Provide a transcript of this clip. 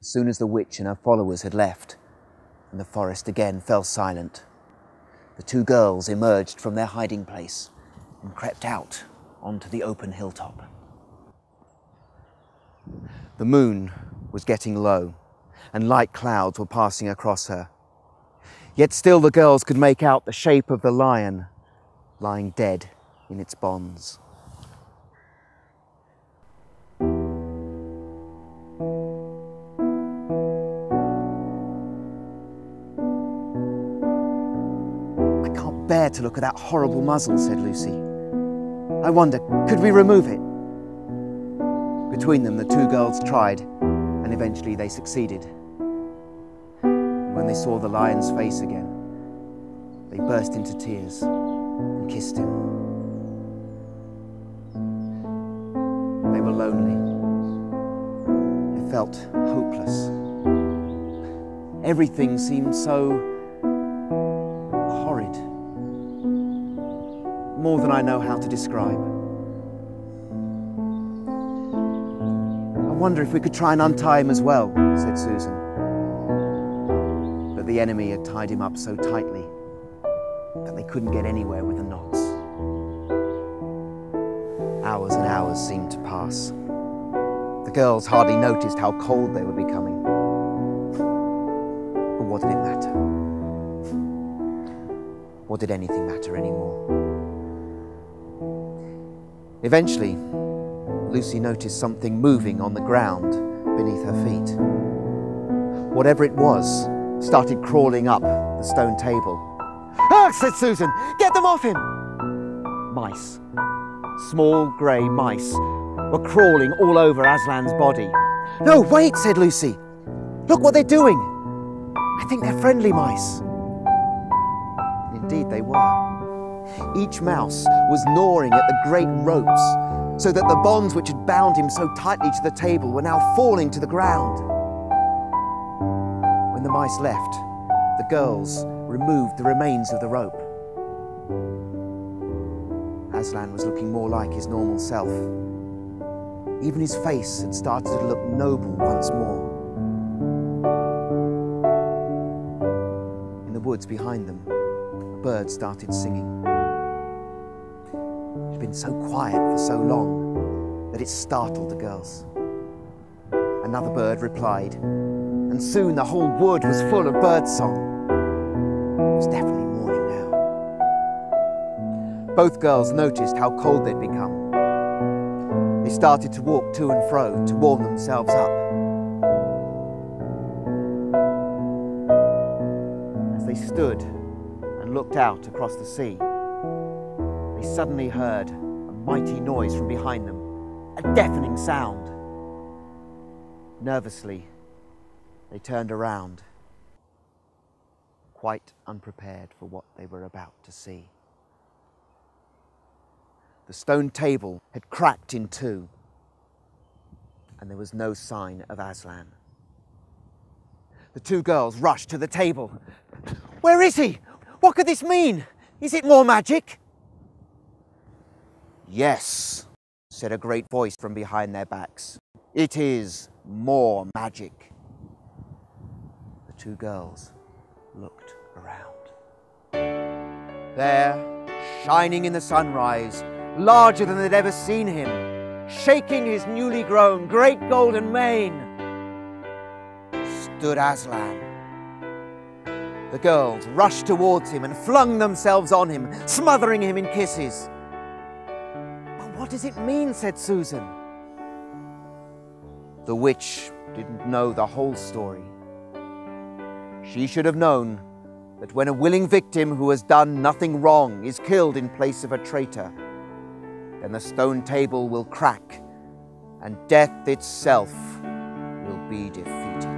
As soon as the witch and her followers had left, and the forest again fell silent, the two girls emerged from their hiding place and crept out onto the open hilltop. The moon was getting low, and light clouds were passing across her. Yet still the girls could make out the shape of the lion lying dead in its bonds. "I can't bear to look at that horrible muzzle," said Lucy. "I wonder, could we remove it?" Between them, the two girls tried, and eventually they succeeded. And when they saw the lion's face again, they burst into tears and kissed him. They were lonely. They felt hopeless. Everything seemed so horrid. More than I know how to describe. "I wonder if we could try and untie him as well," said Susan. But the enemy had tied him up so tightly that they couldn't get anywhere with the knots. Hours and hours seemed to pass. The girls hardly noticed how cold they were becoming. But what did it matter? Or did anything matter anymore? Eventually, Lucy noticed something moving on the ground beneath her feet. Whatever it was started crawling up the stone table. "Ah!" said Susan. "Get them off him!" Mice. Small grey mice were crawling all over Aslan's body. "No, wait," said Lucy. "Look what they're doing. I think they're friendly mice." Indeed they were. Each mouse was gnawing at the great ropes, so that the bonds which had bound him so tightly to the table were now falling to the ground. When the mice left, the girls removed the remains of the rope. Aslan was looking more like his normal self. Even his face had started to look noble once more. In the woods behind them, a bird started singing. It had been so quiet for so long that it startled the girls. Another bird replied, and soon the whole wood was full of birdsong. It was definitely morning now. Both girls noticed how cold they'd become. They started to walk to and fro to warm themselves up. As they stood and looked out across the sea, they suddenly heard a mighty noise from behind them, a deafening sound. Nervously, they turned around, quite unprepared for what they were about to see. The stone table had cracked in two, and there was no sign of Aslan. The two girls rushed to the table. "Where is he? What could this mean? Is it more magic?" "Yes," said a great voice from behind their backs. "It is more magic." The two girls looked around. There, shining in the sunrise, larger than they'd ever seen him, shaking his newly grown great golden mane, stood Aslan. The girls rushed towards him and flung themselves on him, smothering him in kisses. "But what does it mean?" said Susan. The witch didn't know the whole story. She should have known that when a willing victim who has done nothing wrong is killed in place of a traitor, then the stone table will crack and death itself will be defeated.